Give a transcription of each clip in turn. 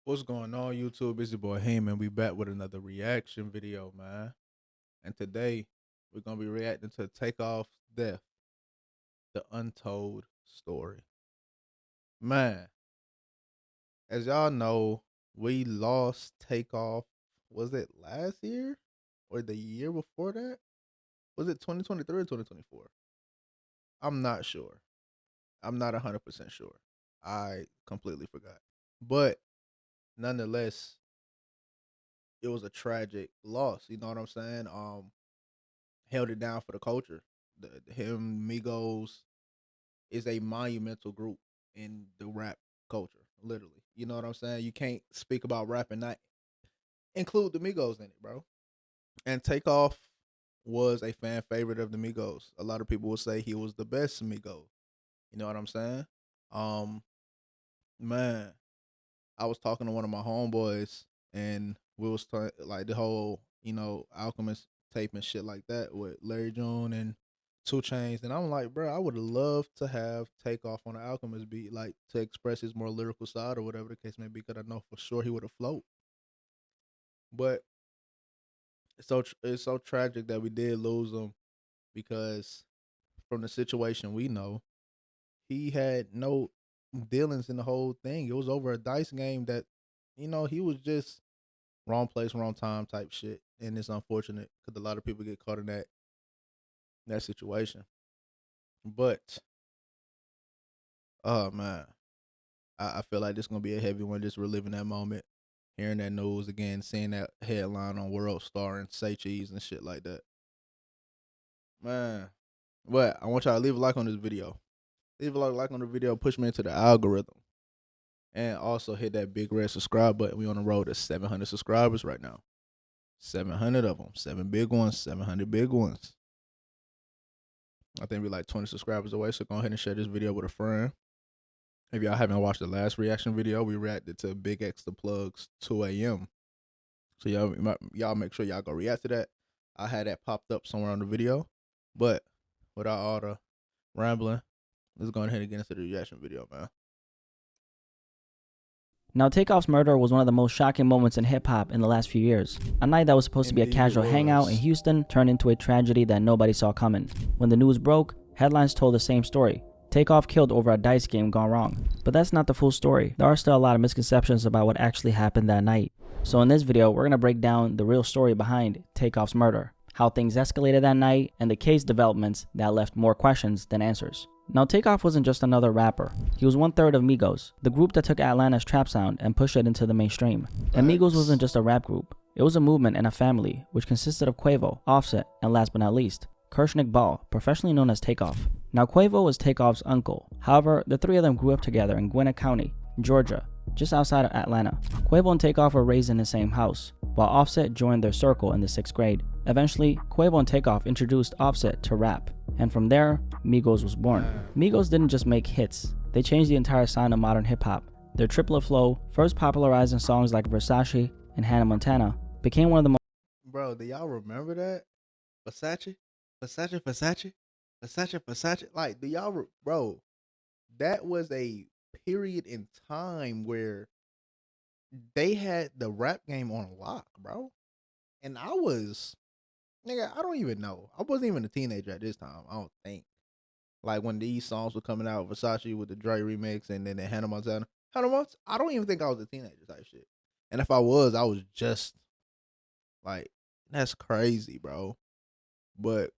What's going on, YouTube? It's your boy Heem, and we back with another reaction video, man. And today we're gonna be reacting to Takeoff's death, the Untold Story. Man, as y'all know, we lost Takeoff. Was it last year or the year before that? Was it 2023 or 2024? I'm not sure. I'm not 100% sure. I completely forgot. But nonetheless, it was a tragic loss. You know what I'm saying? Held it down for the culture. Him Migos is a monumental group in the rap culture, literally. You know what I'm saying? You can't speak about rap and not include the Migos in it, bro. And Takeoff was a fan favorite of the Migos. A lot of people will say he was the best Migos. You know what I'm saying? Um, man, I was talking to one of my homeboys, and we was like the whole Alchemist tape and shit like that with Larry June and Two Chains, and I'm like, bro, I would love to have Takeoff on the Alchemist beat, like to express his more lyrical side or whatever the case may be, because I know for sure he would have float. But it's so tragic that we did lose him because from the situation we know, he had no dealings in the whole thing. It was over a dice game that, he was just wrong place, wrong time type shit. And it's unfortunate because a lot of people get caught in that situation. But oh man, I feel like this gonna be a heavy one. Just reliving that moment, hearing that news again, seeing that headline on World Star and Say Cheese and shit like that. Man, but I want y'all to leave a like on this video. Leave a like on the video. Push me into the algorithm. And also hit that big red subscribe button. We on the road to 700 subscribers right now. 700 of them. 7 big ones. 700 big ones. I think we like 20 subscribers away. So go ahead and share this video with a friend. If y'all haven't watched the last reaction video, we reacted to Big X the Plug's 2 a.m. So y'all make sure y'all go react to that. I had that popped up somewhere on the video. But without all the rambling, let's go ahead and get into the reaction video, man. Now, Takeoff's murder was one of the most shocking moments in hip-hop in the last few years. A night that was supposed to be a casual hangout in Houston turned into a tragedy that nobody saw coming. When the news broke, headlines told the same story. Takeoff killed over a dice game gone wrong. But that's not the full story. There are still a lot of misconceptions about what actually happened that night. So in this video, we're going to break down the real story behind Takeoff's murder, how things escalated that night, and the case developments that left more questions than answers. Now, Takeoff wasn't just another rapper. He was one-third of Migos, the group that took Atlanta's trap sound and pushed it into the mainstream. And Migos wasn't just a rap group. It was a movement and a family, which consisted of Quavo, Offset, and last but not least, Kershnick Ball, professionally known as Takeoff. Now, Quavo was Takeoff's uncle. However, the three of them grew up together in Gwinnett County, Georgia, just outside of Atlanta. Quavo and Takeoff were raised in the same house, while Offset joined their circle in the 6th grade. Eventually, Quavo and Takeoff introduced Offset to rap, and from there, Migos was born. Migos didn't just make hits, they changed the entire sound of modern hip-hop. Their triplet flow, first popularized in songs like Versace and Hannah Montana, became one of the most— Bro, do y'all remember that? Versace? Versace, Versace? Versace, Versace? Like, do y'all, bro, that was a period in time where they had the rap game on lock, bro. And I was, nigga, I don't even know. I wasn't even a teenager at this time, I don't think. Like, when these songs were coming out, Versace with the Dre remix and then the Hannah Montana. I don't even think I was a teenager type shit. And if I was just, like, that's crazy, bro. But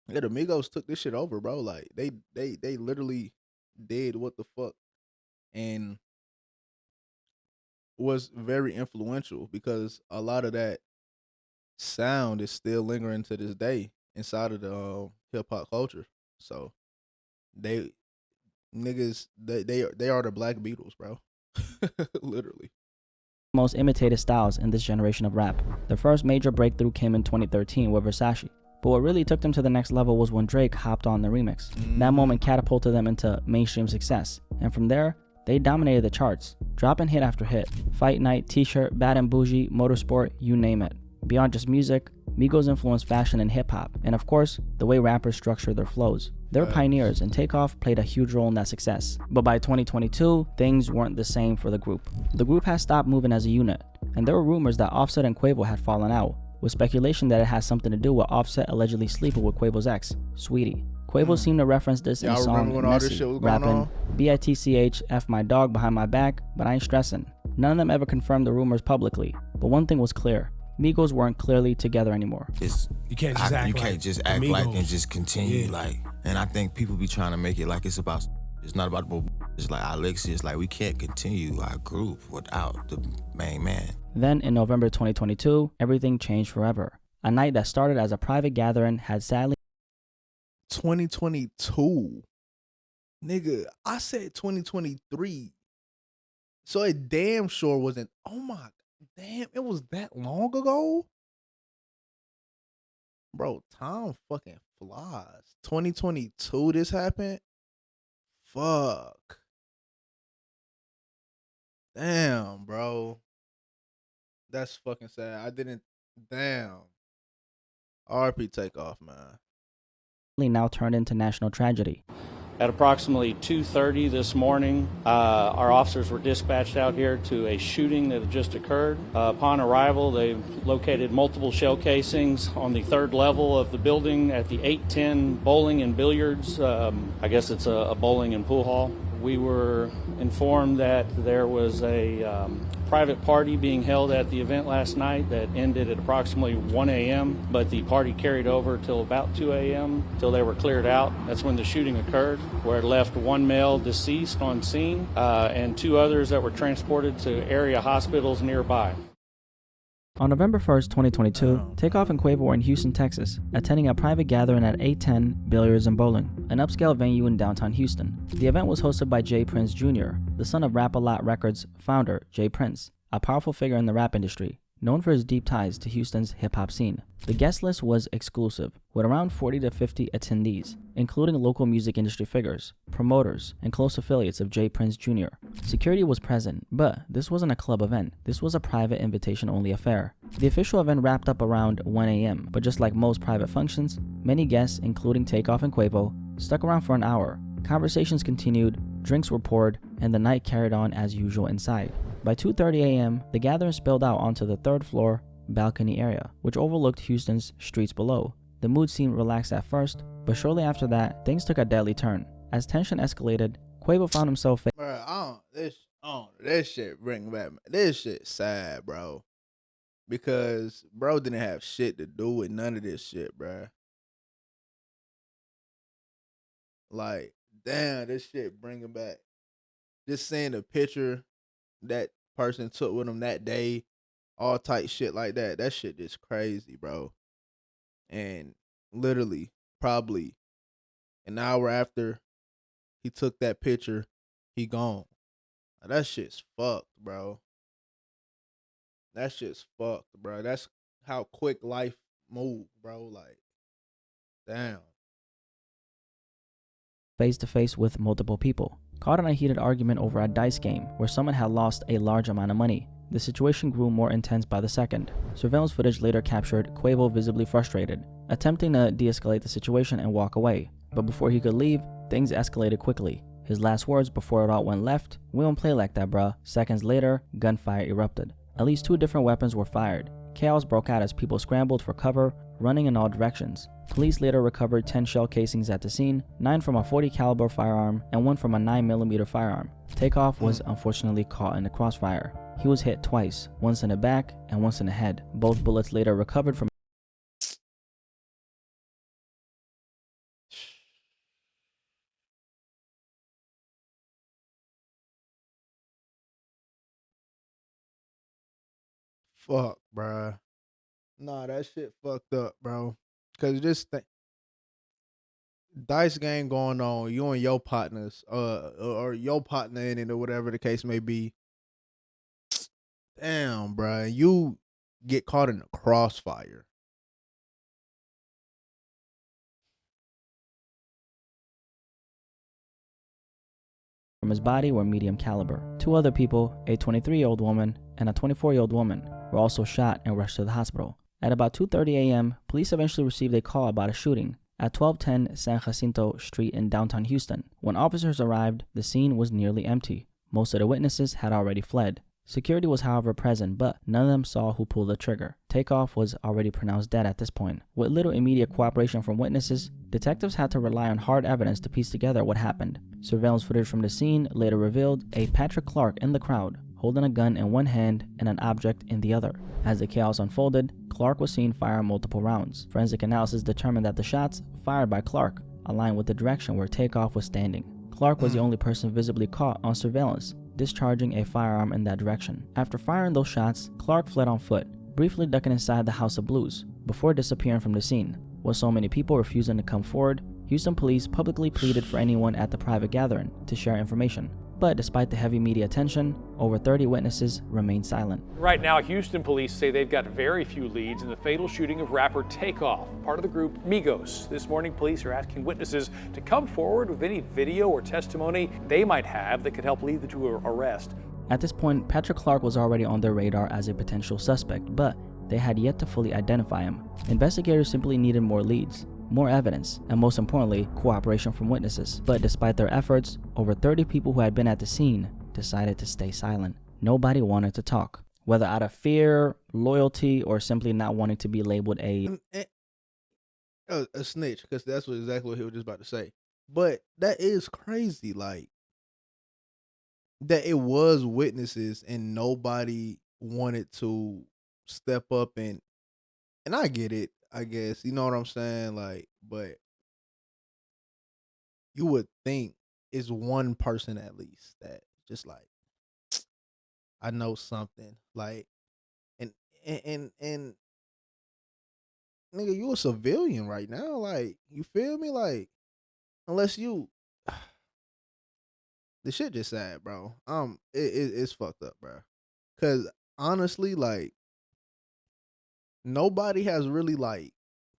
yeah, the Migos took this shit over, bro. Like, they literally did what the fuck and was very influential because a lot of that sound is still lingering to this day inside of the hip hop culture. So they they are the Black Beatles, bro. Literally. most imitated styles in this generation of rap. Their first major breakthrough came in 2013 with Versace. But what really took them to the next level was when Drake hopped on the remix. That moment catapulted them into mainstream success. And from there, they dominated the charts, dropping hit after hit. Fight Night, T-shirt, Bad and Bougie, Motorsport, you name it. Beyond just music, Migos influenced fashion and hip-hop, and of course, the way rappers structure their flows. They were pioneers, and Takeoff played a huge role in that success. But by 2022, things weren't the same for the group. The group had stopped moving as a unit, and there were rumors that Offset and Quavo had fallen out, with speculation that it has something to do with Offset allegedly sleeping with Quavo's ex, Sweetie. Quavo seemed to reference this in his song Messy, rapping, "Bitch, F my dog behind my back, but I ain't stressing." None of them ever confirmed the rumors publicly, but one thing was clear. Migos weren't clearly together anymore. You can't just act like and just continue like. And I think people be trying to make it like it's not about it's like Alexis. It's like we can't continue our group without the main man. Then in November 2022, everything changed forever. A night that started as a private gathering had sadly 2022. Nigga, I said 2023. So it damn sure wasn't. Oh my damn, it was that long ago? Bro, time fucking flies. 2022 this happened? Fuck. Damn, bro. That's fucking sad. I didn't. Damn. RP Takeoff, man. now turned into national tragedy. At approximately 2:30 this morning, our officers were dispatched out here to a shooting that had just occurred. Upon arrival, they located multiple shell casings on the third level of the building at the 810 Bowling and Billiards. I guess it's a bowling and pool hall. We were informed that there was a private party being held at the event last night that ended at approximately 1 a.m., but the party carried over till about 2 a.m. till they were cleared out. That's when the shooting occurred, where it left one male deceased on scene and two others that were transported to area hospitals nearby. On November 1st, 2022, Takeoff and Quavo were in Houston, Texas, attending a private gathering at 810 Billiards and Bowling, an upscale venue in downtown Houston. The event was hosted by Jay Prince Jr., the son of Rap-A-Lot Records founder Jay Prince, a powerful figure in the rap industry, known for his deep ties to Houston's hip-hop scene. The guest list was exclusive, with around 40 to 50 attendees, including local music industry figures, promoters, and close affiliates of Jay Prince Jr. Security was present, but this wasn't a club event. This was a private invitation-only affair. The official event wrapped up around 1 a.m., but just like most private functions, many guests, including Takeoff and Quavo, stuck around for an hour. Conversations continued, drinks were poured, and the night carried on as usual inside. By 2:30 a.m., the gathering spilled out onto the third floor balcony area, which overlooked Houston's streets below. The mood seemed relaxed at first, but shortly after that, things took a deadly turn. As tension escalated, Quavo found himself this shit bring back. This shit sad, bro. Because bro didn't have shit to do with none of this shit, bro. Like, damn, this shit bringing back. Just seeing the picture that person took with him that day, all type shit like that. That shit is crazy, bro. And literally, probably an hour after he took that picture, he gone. Now, that shit's fucked, bro. That shit's fucked, bro. That's how quick life move, bro. Like, damn. Face to face with multiple people, caught in a heated argument over a dice game where someone had lost a large amount of money. The situation grew more intense by the second. Surveillance footage later captured Quavo visibly frustrated, attempting to de-escalate the situation and walk away. But before he could leave, things escalated quickly. His last words before it all went left, "We don't play like that, bruh." Seconds later, gunfire erupted. At least 2 different weapons were fired. Chaos broke out as people scrambled for cover, running in all directions. Police later recovered 10 shell casings at the scene, 9 from a .40 caliber firearm and 1 from a 9mm firearm. Takeoff was unfortunately caught in the crossfire. He was hit twice, once in the back and once in the head. Both bullets later recovered from Fuck, bro. Nah, that shit fucked up, bro. Cause this thing, dice game going on, you and your partners, or your partner in it, or whatever the case may be. Damn, bro, you get caught in the crossfire. from his body were medium caliber. 2 other people, a 23-year-old woman and a 24-year-old woman, were also shot and rushed to the hospital. At about 2:30 a.m., police eventually received a call about a shooting at 1210 San Jacinto Street in downtown Houston. When officers arrived, the scene was nearly empty. Most of the witnesses had already fled. Security was however present, but none of them saw who pulled the trigger. Takeoff was already pronounced dead at this point. With little immediate cooperation from witnesses, detectives had to rely on hard evidence to piece together what happened. Surveillance footage from the scene later revealed a Patrick Clark in the crowd, holding a gun in one hand and an object in the other. As the chaos unfolded, Clark was seen fire multiple rounds. Forensic analysis determined that the shots fired by Clark aligned with the direction where Takeoff was standing. Clark was the only person visibly caught on surveillance, discharging a firearm in that direction. After firing those shots, Clark fled on foot, briefly ducking inside the House of Blues, before disappearing from the scene. With so many people refusing to come forward, Houston police publicly pleaded for anyone at the private gathering to share information. But despite the heavy media attention, over 30 witnesses remained silent. Right now, Houston police say they've got very few leads in the fatal shooting of rapper Takeoff, part of the group Migos. This morning, police are asking witnesses to come forward with any video or testimony they might have that could help lead to an arrest. At this point, Patrick Clark was already on their radar as a potential suspect, but they had yet to fully identify him. Investigators simply needed more leads, more evidence, and most importantly, cooperation from witnesses. But despite their efforts, over 30 people who had been at the scene decided to stay silent. Nobody wanted to talk, whether out of fear, loyalty, or simply not wanting to be labeled a snitch, because that's exactly what he was just about to say. But that is crazy, like, that it was witnesses and nobody wanted to step up and I get it, I guess, you know what I'm saying? Like, but you would think it's one person at least that just like, I know something, like, and nigga, you a civilian right now, like, you feel me? Like, unless you, the shit just sad, bro. It's fucked up, bro. Cause honestly, like, nobody has really like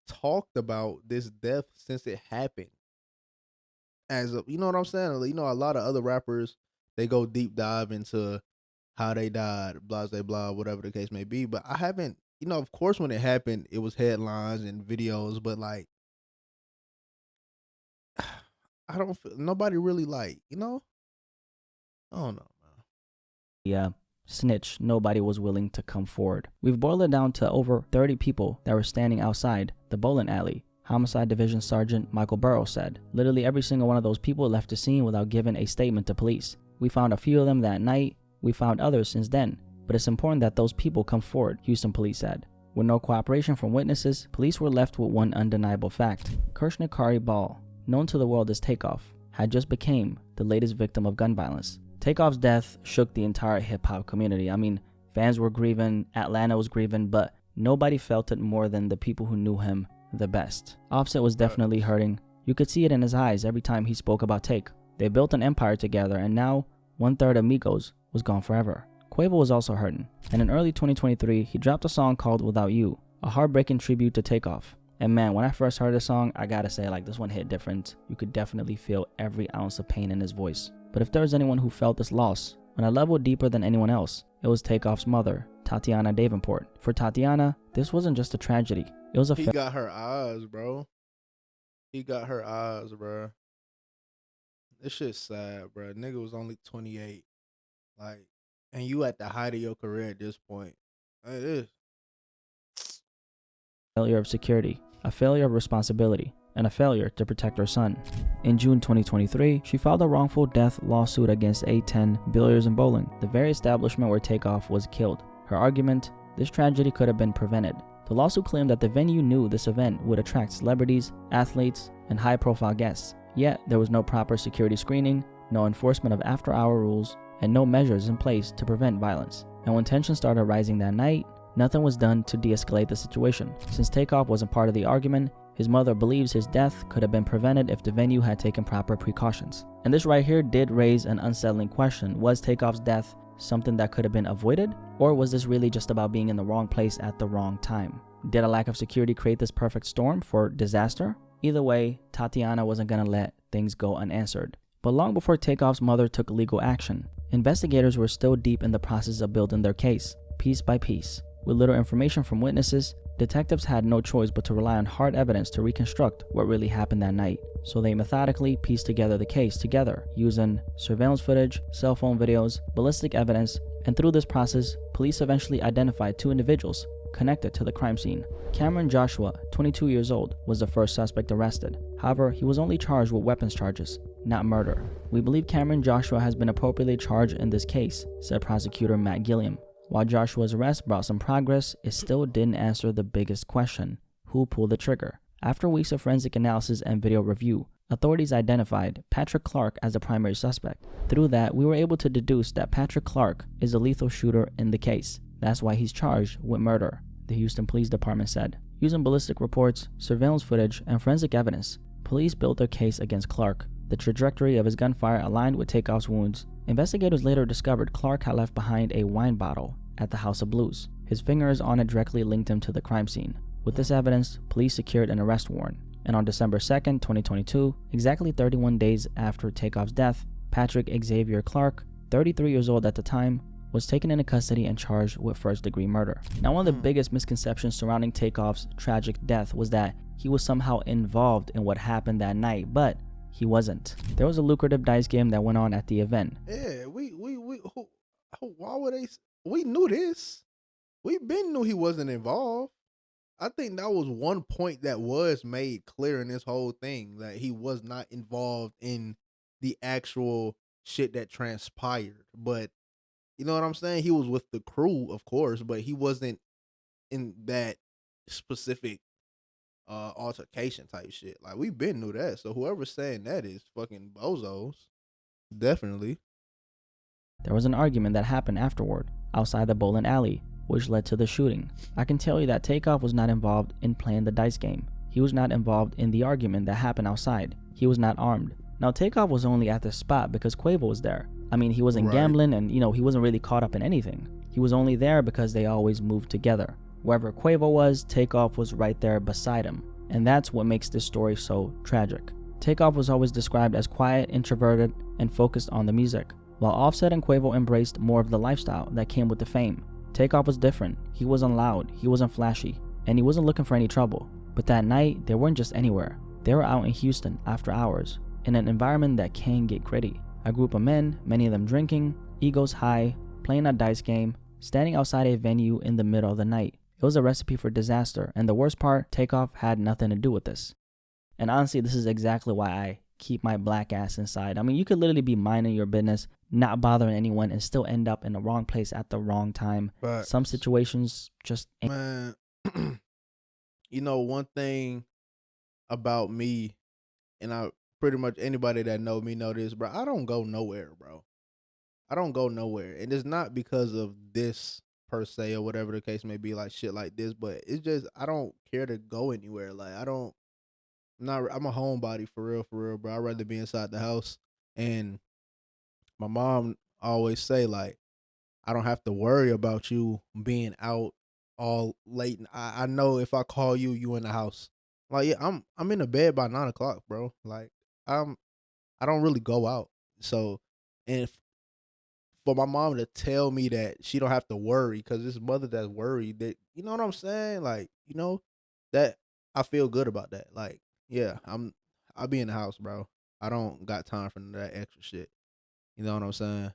talked about this death since it happened. As a, you know what I'm saying? You know, a lot of other rappers, they go deep dive into how they died, blah blah blah, whatever the case may be. But I haven't, you know, of course when it happened, it was headlines and videos, but like, I don't feel nobody really like, you know, I don't know, man. Snitch. Nobody was willing to come forward. We've boiled it down to over 30 people that were standing outside the bowling alley. Homicide Division Sergeant Michael Burrows said, literally every single one of those people left the scene without giving a statement to police. We found a few of them that night. We found others since then. But it's important that those people come forward, Houston police said. With no cooperation from witnesses, police were left with one undeniable fact. Kershnikari Ball, known to the world as Takeoff, had just became the latest victim of gun violence. Takeoff's death shook the entire hip-hop community. I mean, fans were grieving, Atlanta was grieving, but nobody felt it more than the people who knew him the best. Offset was definitely hurting. You could see it in his eyes every time he spoke about Take. They built an empire together, and now 1/3 of Migos was gone forever. Quavo was also hurting, and in early 2023, he dropped a song called Without You, a heartbreaking tribute to Takeoff. And man, when I first heard this song, I gotta say, like, this one hit different. You could definitely feel every ounce of pain in his voice. But if there was anyone who felt this loss on a level deeper than anyone else, it was Takeoff's mother, Tatiana Davenport. For Tatiana, this wasn't just a tragedy. It was a He got her eyes, bro. He got her eyes, bro. This shit's sad, bro. Nigga was only 28. Like, and you at the height of your career at this point. It is. Failure of security, a failure of responsibility, and a failure to protect her son. In June 2023, she filed a wrongful death lawsuit against A10 Billiards and Bowling, the very establishment where Takeoff was killed. Her argument, this tragedy could have been prevented. The lawsuit claimed that the venue knew this event would attract celebrities, athletes, and high-profile guests. Yet, there was no proper security screening, no enforcement of after-hour rules, and no measures in place to prevent violence. And when tensions started rising that night, nothing was done to de-escalate the situation. Since Takeoff wasn't part of the argument, his mother believes his death could have been prevented if the venue had taken proper precautions. And this right here did raise an unsettling question. Was Takeoff's death something that could have been avoided? Or was this really just about being in the wrong place at the wrong time? Did a lack of security create this perfect storm for disaster? Either way, Tatiana wasn't gonna let things go unanswered. But long before Takeoff's mother took legal action, investigators were still deep in the process of building their case, piece by piece. With little information from witnesses, Detectives had no choice but to rely on hard evidence to reconstruct what really happened that night. So they methodically pieced together the case together using surveillance footage, cell phone videos, ballistic evidence, and through this process, police eventually identified 2 individuals connected to the crime scene. Cameron Joshua, 22 years old, was the first suspect arrested. However, he was only charged with weapons charges, not murder. "We believe Cameron Joshua has been appropriately charged in this case," said prosecutor Matt Gilliam. While Joshua's arrest brought some progress, it still didn't answer the biggest question: who pulled the trigger? After weeks of forensic analysis and video review, authorities identified Patrick Clark as the primary suspect. Through that, we were able to deduce that Patrick Clark is the lethal shooter in the case. That's why he's charged with murder, the Houston Police Department said. Using ballistic reports, surveillance footage, and forensic evidence, police built their case against Clark. The trajectory of his gunfire aligned with Takeoff's wounds. Investigators later discovered Clark had left behind a wine bottle at the House of Blues. His fingers on it directly linked him to the crime scene. With this evidence, police secured an arrest warrant. And on December 2nd, 2022, exactly 31 days after Takeoff's death, Patrick Xavier Clark, 33 years old at the time, was taken into custody and charged with first-degree murder. Now, one of the biggest misconceptions surrounding Takeoff's tragic death was that he was somehow involved in what happened that night, but he wasn't. There was a lucrative dice game that went on at the event. Yeah, why would they? We knew this. We been knew he wasn't involved. I think that was one point that was made clear in this whole thing, that he was not involved in the actual shit that transpired. But you know what I'm saying? He was with the crew, of course, but he wasn't in that specific altercation type shit. Like, we been knew that. So whoever's saying that is fucking bozos. Definitely. There was an argument that happened afterward outside the bowling alley, which led to the shooting. I can tell you that Takeoff was not involved in playing the dice game. He was not involved in the argument that happened outside. He was not armed. Now, Takeoff was only at the spot because Quavo was there. I mean, he wasn't gambling and, he wasn't really caught up in anything. He was only there because they always moved together. Wherever Quavo was, Takeoff was right there beside him. And that's what makes this story so tragic. Takeoff was always described as quiet, introverted, and focused on the music, while Offset and Quavo embraced more of the lifestyle that came with the fame. Takeoff was different. He wasn't loud, he wasn't flashy, and he wasn't looking for any trouble. But that night, they weren't just anywhere. They were out in Houston after hours, in an environment that can get gritty. A group of men, many of them drinking, egos high, playing a dice game, standing outside a venue in the middle of the night. It was a recipe for disaster, and the worst part, Takeoff had nothing to do with this. And honestly, this is exactly why I keep my black ass inside. I mean, you could literally be minding your business, not bothering anyone, and still end up in the wrong place at the wrong time. But some situations just ain't. Man, one thing about me, and I pretty much anybody that know me know this, bro, I don't go nowhere, bro. I don't go nowhere. And it's not because of this per se or whatever the case may be, like shit like this, but it's just I don't care to go anywhere. Like I'm a homebody for real, bro. I'd rather be inside the house. And my mom always say, like, I don't have to worry about you being out all late. And I know if I call you, you in the house. Like, yeah, I'm in the bed by 9 o'clock, bro. Like, I don't really go out. So, and for my mom to tell me that she don't have to worry because this mother that's worried, that, you know what I'm saying? Like, that I feel good about that. Like, yeah, I'll be in the house, bro. I don't got time for that extra shit. You know what I'm saying?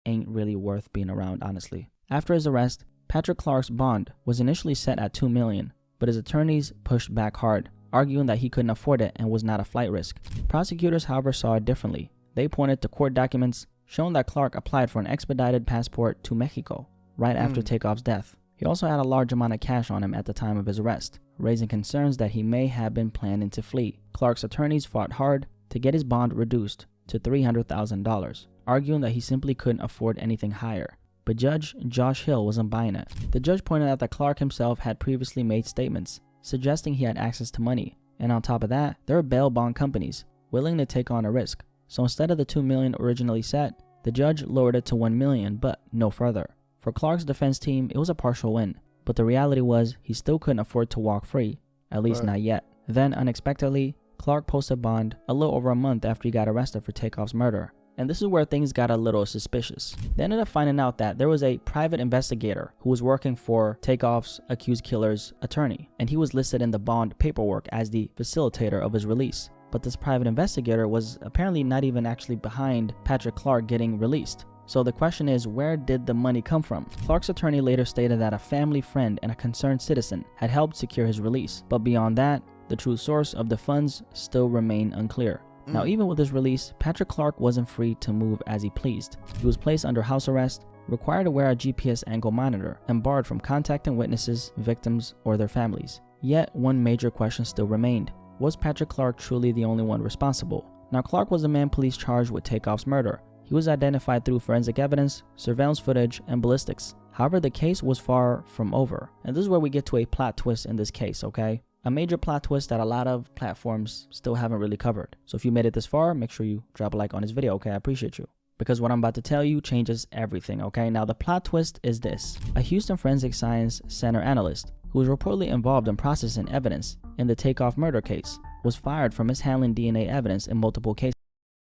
Ain't really worth being around, honestly. After his arrest, Patrick Clark's bond was initially set at $2 million, but his attorneys pushed back hard, arguing that he couldn't afford it and was not a flight risk. Prosecutors, however, saw it differently. They pointed to court documents showing that Clark applied for an expedited passport to Mexico right after Takeoff's death. He also had a large amount of cash on him at the time of his arrest, raising concerns that he may have been planning to flee. Clark's attorneys fought hard to get his bond reduced to $300,000, arguing that he simply couldn't afford anything higher. But Judge Josh Hill wasn't buying it. The judge pointed out that Clark himself had previously made statements suggesting he had access to money, and on top of that, there were bail bond companies willing to take on a risk. So instead of the $2 million originally set, the judge lowered it to $1 million, but no further. For Clark's defense team, it was a partial win, but the reality was he still couldn't afford to walk free, at least not yet. Then, unexpectedly, Clark posted bond a little over a month after he got arrested for Takeoff's murder, And this is where things got a little suspicious. They ended up finding out that there was a private investigator who was working for Takeoff's accused killer's attorney, and he was listed in the bond paperwork as the facilitator of his release. But this private investigator was apparently not even actually behind Patrick Clark getting released. So the question is, where did the money come from? Clark's attorney later stated that a family friend and a concerned citizen had helped secure his release, but beyond that, the true source of the funds still remain unclear. Now, even with his release, Patrick Clark wasn't free to move as he pleased. He was placed under house arrest, required to wear a GPS ankle monitor, and barred from contacting witnesses, victims, or their families. Yet, one major question still remained. Was Patrick Clark truly the only one responsible? Now, Clark was the man police charged with Takeoff's murder. He was identified through forensic evidence, surveillance footage, and ballistics. However, the case was far from over. And this is where we get to a plot twist in this case, okay? A major plot twist that a lot of platforms still haven't really covered. So if you made it this far, make sure you drop a like on this video, okay? I appreciate you. Because what I'm about to tell you changes everything, okay? Now, the plot twist is this. A Houston Forensic Science Center analyst who was reportedly involved in processing evidence in the Takeoff murder case was fired for mishandling DNA evidence in multiple cases.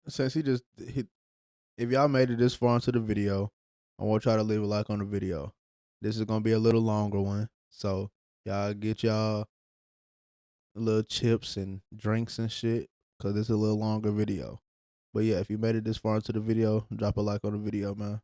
Since if y'all made it this far into the video, I want y'all to leave a like on the video. This is going to be a little longer one. So y'all get y'all little chips and drinks and shit, because it's a little longer video. But yeah, if you made it this far into the video, drop a like on the video, man.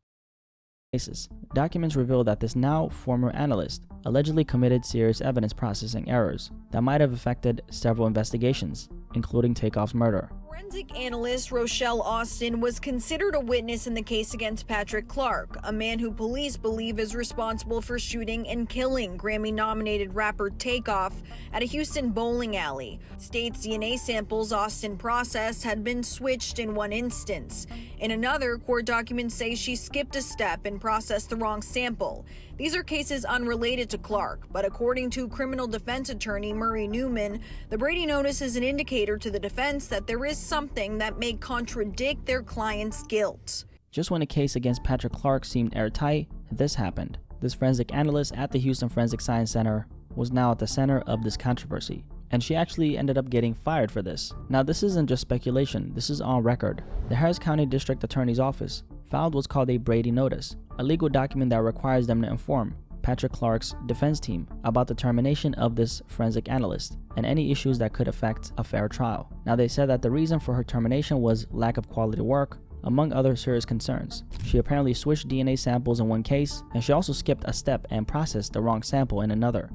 Documents reveal that this now former analyst allegedly committed serious evidence processing errors that might have affected several investigations, including Takeoff's murder. Forensic analyst Rochelle Austin was considered a witness in the case against Patrick Clark, a man who police believe is responsible for shooting and killing Grammy-nominated rapper Takeoff at a Houston bowling alley. State's DNA samples Austin processed had been switched in one instance. In another, court documents say she skipped a step and processed the wrong sample. These are cases unrelated to Clark, but according to criminal defense attorney Murray Newman, the Brady notice is an indicator to the defense that there is something that may contradict their client's guilt. Just when the case against Patrick Clark seemed airtight, this happened. This forensic analyst at the Houston Forensic Science Center was now at the center of this controversy, and she actually ended up getting fired for this. Now, this isn't just speculation, this is on record. The Harris County District Attorney's Office filed what's called a Brady Notice, a legal document that requires them to inform Patrick Clark's defense team about the termination of this forensic analyst and any issues that could affect a fair trial. Now, they said that the reason for her termination was lack of quality work, among other serious concerns. She apparently switched DNA samples in one case, and she also skipped a step and processed the wrong sample in another.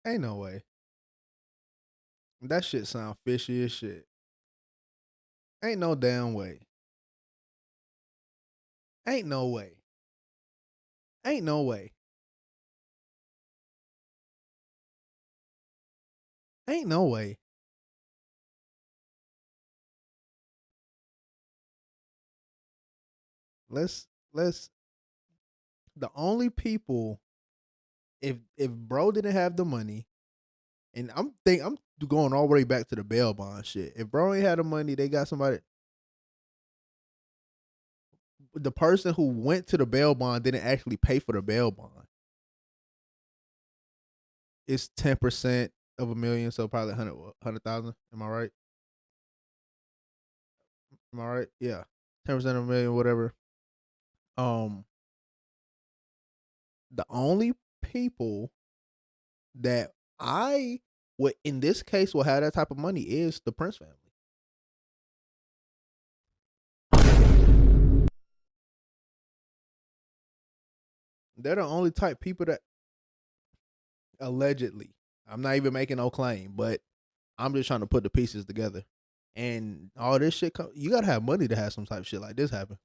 Ain't no way. That shit sound fishy as shit. Ain't no damn way. Ain't no way. Ain't no way. Ain't no way. Let's the only people, if bro didn't have the money, and I'm going all the way back to the bail bond shit. If bro ain't had the money, they got somebody. The person who went to the bail bond didn't actually pay for the bail bond. It's 10% of $1 million, so probably 100,000. Am I right? Am I right? Yeah, 10% of $1 million, whatever. The only people that I would, in this case, will have that type of money is the Prince family. They're the only type people that allegedly, I'm not even making no claim, but I'm just trying to put the pieces together. And all this shit, you gotta have money to have some type of shit like this happen.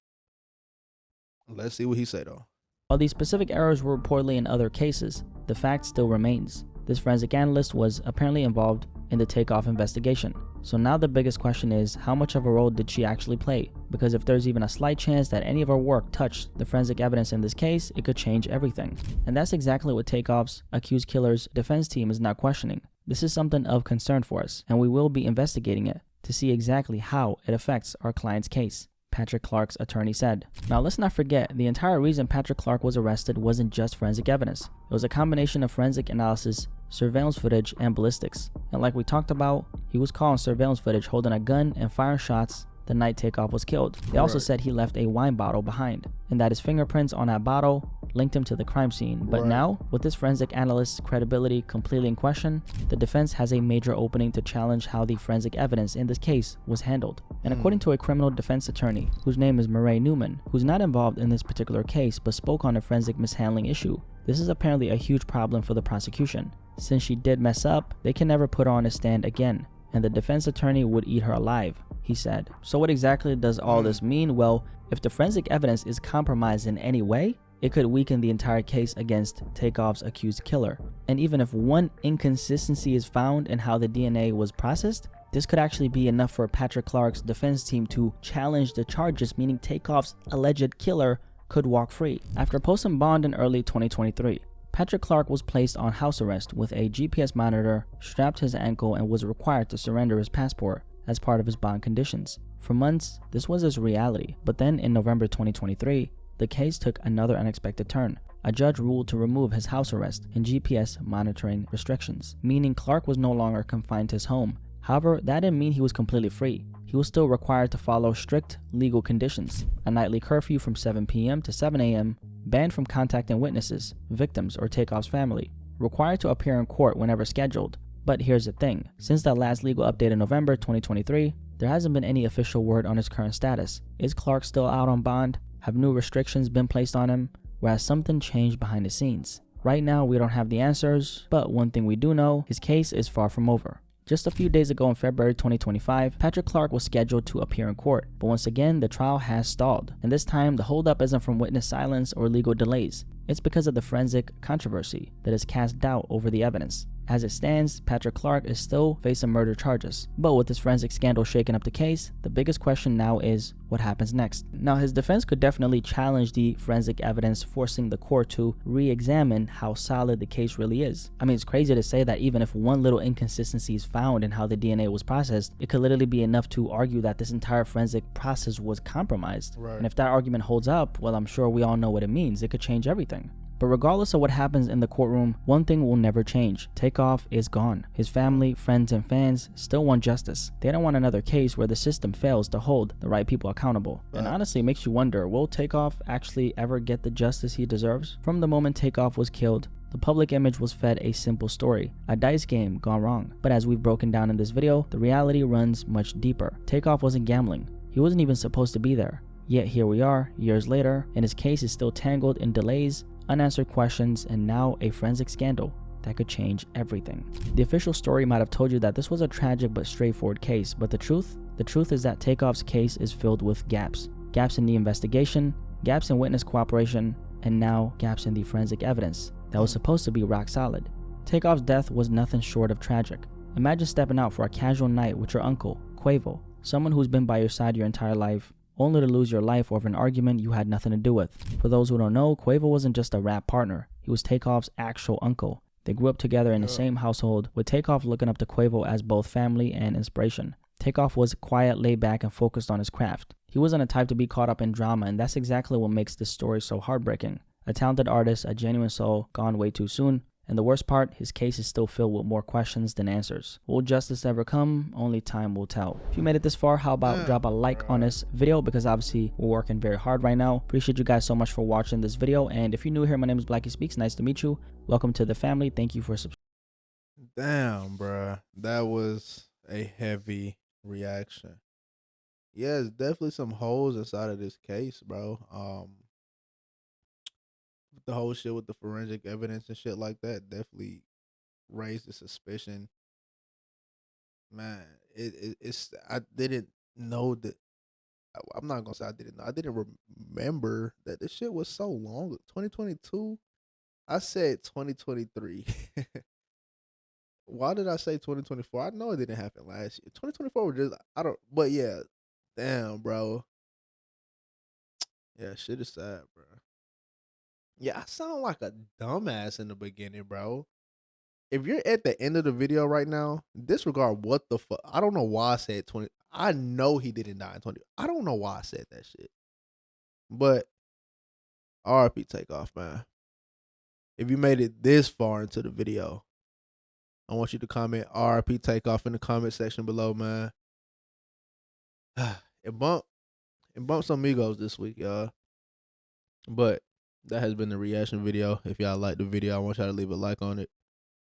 Let's see what he said though. While these specific errors were reportedly in other cases, the fact still remains. This forensic analyst was apparently involved in the Takeoff investigation. So now the biggest question is, how much of a role did she actually play? Because if there's even a slight chance that any of her work touched the forensic evidence in this case, it could change everything. And that's exactly what Takeoff's accused killer's defense team is now questioning. This is something of concern for us, and we will be investigating it to see exactly how it affects our client's case, Patrick Clark's attorney said. Now, let's not forget, the entire reason Patrick Clark was arrested wasn't just forensic evidence. It was a combination of forensic analysis surveillance footage, and ballistics. And like we talked about, he was caught on surveillance footage holding a gun and firing shots the night Takeoff was killed. They also said he left a wine bottle behind, and that his fingerprints on that bottle linked him to the crime scene. But now, with this forensic analyst's credibility completely in question, the defense has a major opening to challenge how the forensic evidence in this case was handled. And according to a criminal defense attorney, whose name is Murray Newman, who's not involved in this particular case but spoke on the forensic mishandling issue, this is apparently a huge problem for the prosecution. Since she did mess up, they can never put her on a stand again, and the defense attorney would eat her alive, he said. So what exactly does all this mean? Well, if the forensic evidence is compromised in any way, it could weaken the entire case against Takeoff's accused killer. And even if one inconsistency is found in how the DNA was processed, this could actually be enough for Patrick Clark's defense team to challenge the charges, meaning Takeoff's alleged killer could walk free. After posting bond in early 2023, Patrick Clark was placed on house arrest with a GPS monitor strapped to his ankle and was required to surrender his passport as part of his bond conditions. For months, this was his reality, but then in November 2023, the case took another unexpected turn. A judge ruled to remove his house arrest and GPS monitoring restrictions, meaning Clark was no longer confined to his home. However, that didn't mean he was completely free. He was still required to follow strict legal conditions: a nightly curfew from 7 p.m. to 7 a.m., banned from contacting witnesses, victims, or Takeoff's family, required to appear in court whenever scheduled. But here's the thing, since that last legal update in November 2023, there hasn't been any official word on his current status. Is Clark still out on bond? Have new restrictions been placed on him? Or has something changed behind the scenes? Right now, we don't have the answers, but one thing we do know, his case is far from over. Just a few days ago in February 2025, Patrick Clark was scheduled to appear in court, but once again, the trial has stalled. And this time, the holdup isn't from witness silence or legal delays. It's because of the forensic controversy that has cast doubt over the evidence. As it stands, Patrick Clark is still facing murder charges. But with this forensic scandal shaking up the case, the biggest question now is what happens next. Now, his defense could definitely challenge the forensic evidence, forcing the court to re-examine how solid the case really is. I mean, it's crazy to say that even if one little inconsistency is found in how the DNA was processed, it could literally be enough to argue that this entire forensic process was compromised. And if that argument holds up, well, I'm sure we all know what it means. It could change everything. But regardless of what happens in the courtroom, one thing will never change. Takeoff is gone. His family, friends, and fans still want justice. They don't want another case where the system fails to hold the right people accountable. And honestly, it makes you wonder, will Takeoff actually ever get the justice he deserves? From the moment Takeoff was killed, the public image was fed a simple story, a dice game gone wrong. But as we've broken down in this video, the reality runs much deeper. Takeoff wasn't gambling. He wasn't even supposed to be there. Yet here we are, years later, and his case is still tangled in delays, unanswered questions, and now a forensic scandal that could change everything. The official story might have told you that this was a tragic but straightforward case, but the truth is that Takeoff's case is filled with gaps. Gaps in the investigation, gaps in witness cooperation, and now gaps in the forensic evidence that was supposed to be rock solid. Takeoff's death was nothing short of tragic. Imagine stepping out for a casual night with your uncle, Quavo, someone who's been by your side your entire life, only to lose your life over an argument you had nothing to do with. For those who don't know, Quavo wasn't just a rap partner. He was Takeoff's actual uncle. They grew up together in the same household, with Takeoff looking up to Quavo as both family and inspiration. Takeoff was quiet, laid back, and focused on his craft. He wasn't a type to be caught up in drama, and that's exactly what makes this story so heartbreaking. A talented artist, a genuine soul, gone way too soon. And the worst part, his case is still filled with more questions than answers. Will justice ever come? Only time will tell. If you made it this far, how about drop a like on this video, because obviously we're working very hard right now. Appreciate you guys so much for watching this video. And if you're new here, my name is Blackie Speaks. Nice to meet you. Welcome to the family. Thank you for subscribing. Damn, bruh. That was a heavy reaction. Yeah, there's definitely some holes inside of this case, bro. The whole shit with the forensic evidence and shit like that definitely raised the suspicion. Man, it's I didn't know that. I'm not gonna say I didn't know. I didn't remember that this shit was so long. 2022. I said 2023. Why did I say 2024? I know it didn't happen last year. 2024 was just But yeah, damn, bro. Yeah, shit is sad, bro. Yeah, I sound like a dumbass in the beginning, bro. If you're at the end of the video right now, disregard what the fuck. I don't know why I said 20. I know he didn't die in 20. I don't know why I said that shit. But RP Takeoff, man. If you made it this far into the video, I want you to comment RP Takeoff in the comment section below, man. It bumped some Migos this week, y'all. But that has been the reaction video. If y'all like the video, I want y'all to leave a like on it.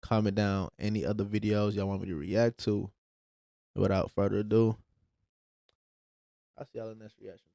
Comment down any other videos y'all want me to react to. Without further ado, I'll see y'all in the next reaction.